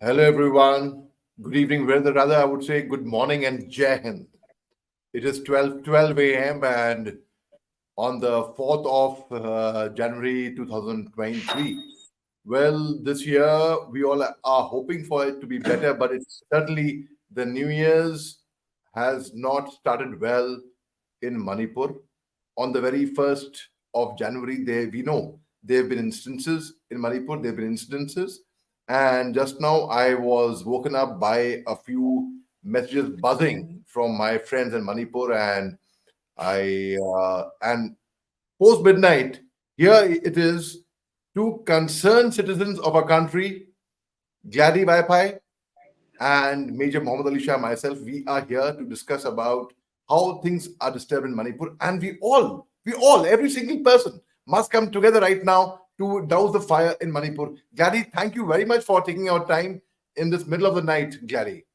Hello, everyone. Good evening, rather, I would say good morning and Jai Hind. It is 12 a.m. and on the 4th of January 2023. Well, this year we all are hoping for it to be better, but it's certainly the New Year's has not started well in Manipur. On the very 1st of January, we know there have been instances in Manipur, there have been incidences. And just now I was woken up by a few messages buzzing from my friends in Manipur, and and post midnight, here it is, two concerned citizens of our country, Glady Vaiphei and Major Mohammed Ali Shah, myself, we are here to discuss about how things are disturbed in Manipur. And every single person must come together right now to douse the fire in Manipur. Glady, thank you very much for taking our time in this middle of the night, Glady.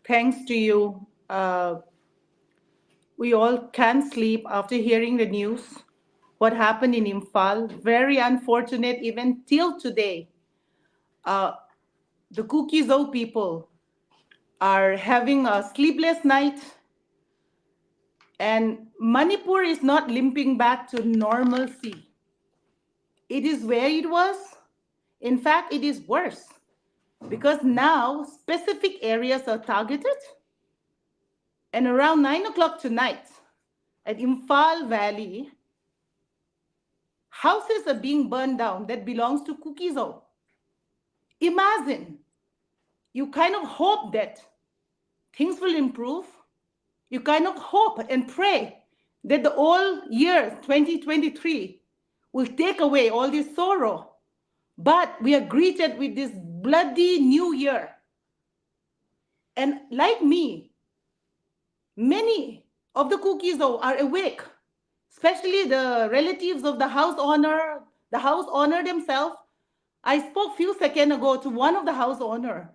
Thanks to you. We all can't sleep after hearing the news. What happened in Imphal, very unfortunate even till today. Uh, the Kuki people are having a sleepless night, and Manipur is not limping back to normalcy. It is where it was. In fact, it is worse because now specific areas are targeted, and around 9 o'clock tonight at Imphal Valley, houses are being burned down that belongs to Kuki. Imagine, you kind of hope that things will improve. You kind of hope and pray that the whole year 2023 will take away all this sorrow. But we are greeted with this bloody new year. And like me, many of the cookies are awake, especially the relatives of the house owner themselves. I spoke few seconds ago to one of the house owner.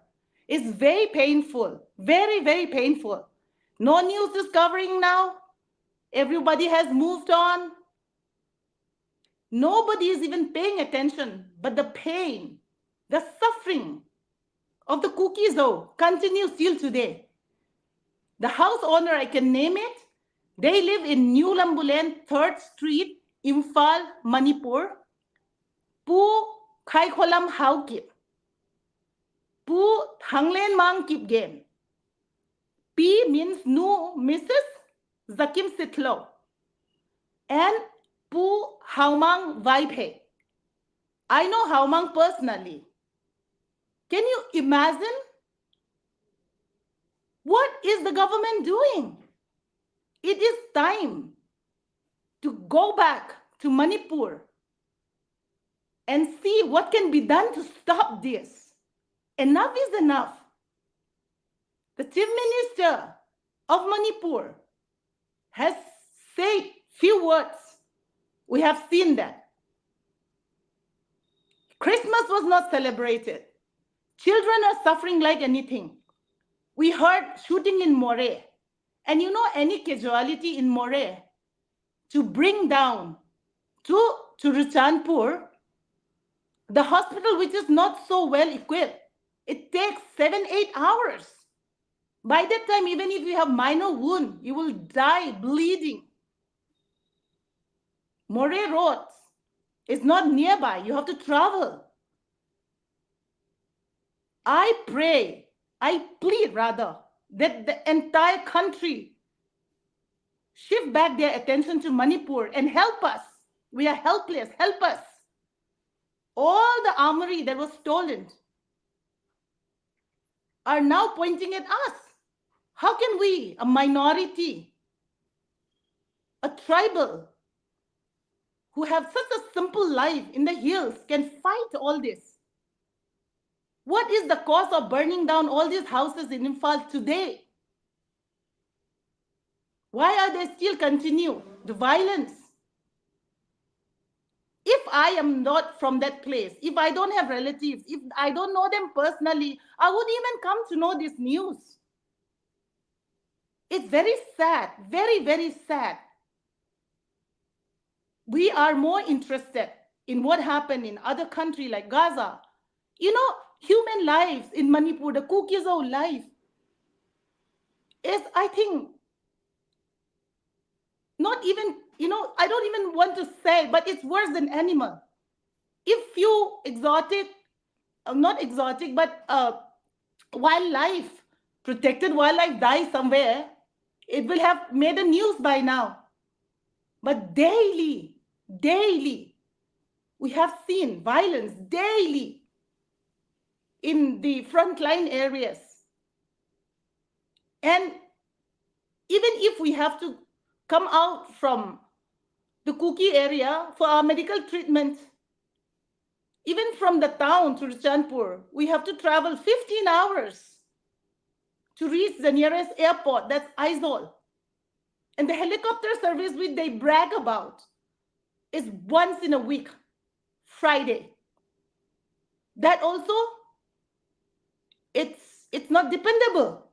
It's very painful, very, very painful. No news is covering now. Everybody has moved on. Nobody is even paying attention, but the pain, the suffering of the cookies continues till today. The house owner, I can name it, they live in New Lambulan, 3rd Street, Imphal, Manipur. Pu Khai Kholam Haukip. Pu Thanglen Mang Kip Game. P means no Mrs. Zakim Sitlo. And Pu Haumang Vaiphei. I know Haumang personally. Can you imagine? What is the government doing? It is time to go back to Manipur and see what can be done to stop this. Enough is enough. The Chief Minister of Manipur has said few words. We have seen that. Christmas was not celebrated. Children are suffering like anything. We heard shooting in Moreh. And you know, any casualty in Moreh to bring down to Ruchanpur, the hospital, which is not so well equipped, it takes 7-8 hours. By that time, even if you have minor wound, you will die bleeding. Moreh roads is not nearby. You have to travel. I plead rather, that the entire country shift back their attention to Manipur and help us. We are helpless. Help us. All the armory that was stolen are now pointing at us. How can we, a minority, a tribal, who have such a simple life in the hills, can fight all this? What is the cause of burning down all these houses in Imphal today? Why are they still continue the violence? If I am not from that place, if I don't have relatives, if I don't know them personally, I wouldn't even come to know this news. It's very sad, very, very sad. We are more interested in what happened in other countries like Gaza. You know, human lives in Manipur, the Kuki's own life, is, I think, not even, I don't even want to say, but it's worse than animal. If you exotic, not exotic, but wildlife, protected wildlife dies somewhere, it will have made a news by now. But daily, we have seen violence daily in the frontline areas. And even if we have to come out from the Kuki area for our medical treatment, even from the town to Chanpur, we have to travel 15 hours to reach the nearest airport, that's Aizawl. And the helicopter service which they brag about is once in a week, Friday. That also, it's not dependable.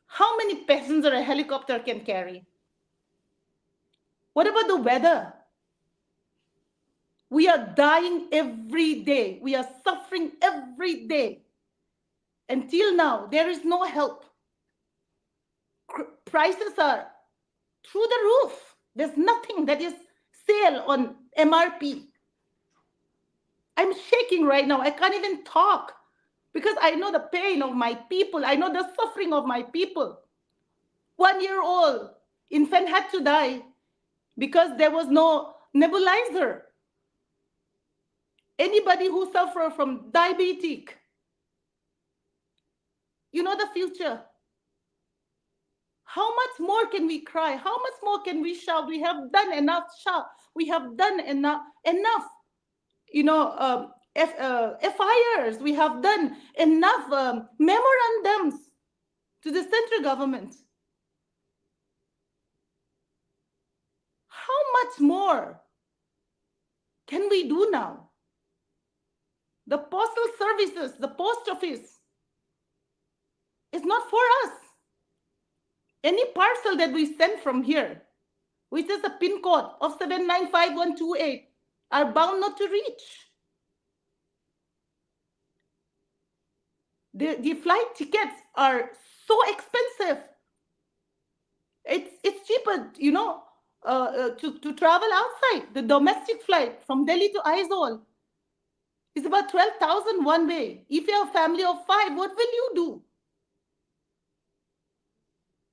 How many passengers a helicopter can carry? What about the weather? We are dying every day. We are suffering every day. Until now, there is no help. Prices are through the roof. There's nothing that is sale on MRP. I'm shaking right now. I can't even talk because I know the pain of my people. I know the suffering of my people. 1-year-old infant had to die because there was no nebulizer. Anybody who suffers from diabetic, you know the future. How much more can we cry? How much more can we shout? We have done enough shout. We have done enough. FIRs. We have done enough memorandums to the central government. How much more can we do now? The postal services, the post office, is not for us. Any parcel that we send from here, which is a PIN code of 795128, are bound not to reach. The flight tickets are so expensive. It's cheaper, to travel outside. The domestic flight from Delhi to Aizawl is about 12,000 one way. If you have a family of 5, what will you do?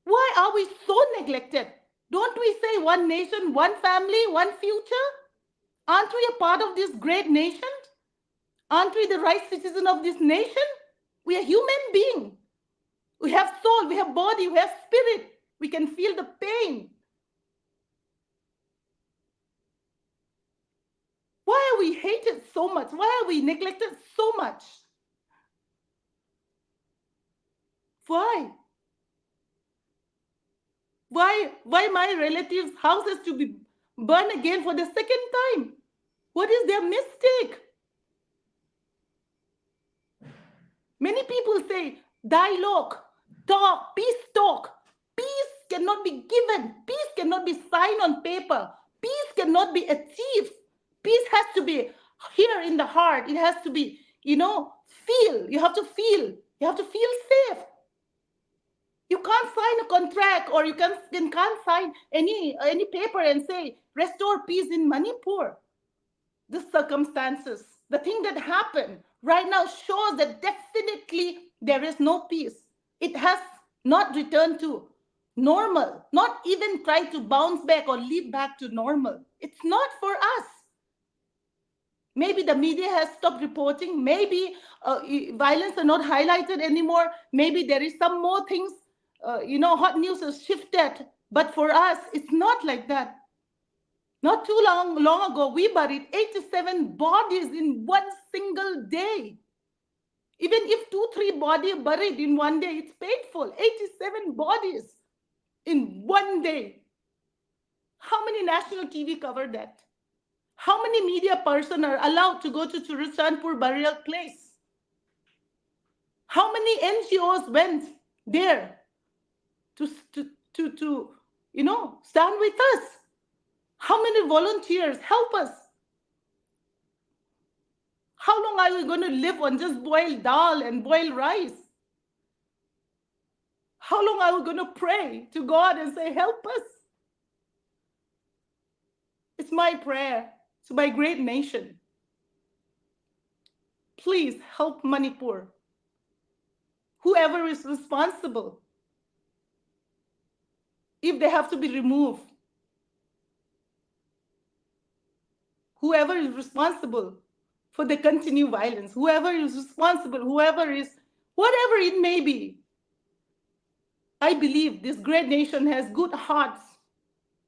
Why are we so neglected? Don't we say one nation, one family, one future? Aren't we a part of this great nation? Aren't we the right citizen of this nation? We are human beings. We have soul, we have body, we have spirit. We can feel the pain. Why are we hated so much? Why are we neglected so much? Why? Why my relatives' houses to be burned again for the second time? What is their mistake? Many people say dialogue, talk, peace talk. Peace cannot be given. Peace cannot be signed on paper. Peace cannot be achieved. Peace has to be here in the heart. It has to be, feel. You have to feel. You have to feel safe. You can't sign a contract, or you can't sign any paper and say restore peace in Manipur. The circumstances, the thing that happened right now shows that definitely there is no peace. It has not returned to normal, not even try to bounce back or leap back to normal. It's not for us. Maybe the media has stopped reporting. Maybe violence are not highlighted anymore. Maybe there is some more things, hot news has shifted. But for us, it's not like that. Not too long ago, we buried 87 bodies in one single day. Even if 2-3 bodies buried in one day, it's painful. 87 bodies in one day. How many national TV covered that? How many media persons are allowed to go to Chanpur burial place? How many NGOs went there to stand with us? How many volunteers help us? How long are we going to live on just boiled dal and boiled rice? How long are we going to pray to God and say, help us? It's my prayer to my great nation. Please help Manipur. Whoever is responsible, if they have to be removed, whoever is responsible for the continued violence, whoever is responsible, whatever it may be, I believe this great nation has good hearts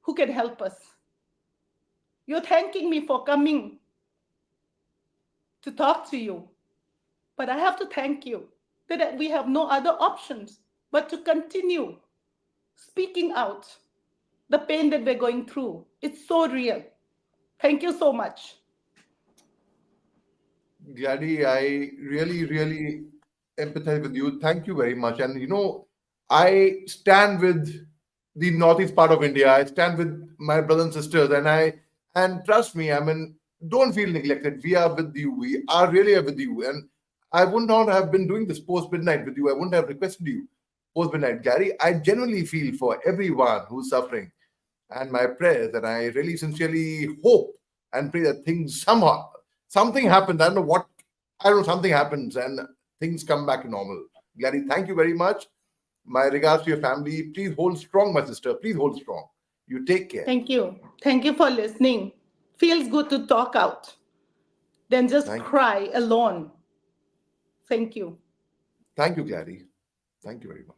who can help us. You're thanking me for coming to talk to you, but I have to thank you that we have no other options but to continue speaking out the pain that we're going through. It's so real. Thank you so much. Glady, I really, really empathize with you. Thank you very much. And I stand with the northeast part of India. I stand with my brothers and sisters, and trust me, I mean, don't feel neglected. We are with you. We are really with you. And I would not have been doing this post midnight with you. I wouldn't have requested you post midnight, Gary. I genuinely feel for everyone who's suffering, and my prayers, and I really sincerely hope and pray that things somehow something happens. I don't know what. I don't know, something happens and things come back to normal. Gladys, thank you very much. My regards to your family. Please hold strong, my sister. Please hold strong. You take care. Thank you. Thank you for listening. Feels good to talk out than just cry alone. Thank you. Thank you, Gladys. Thank you very much.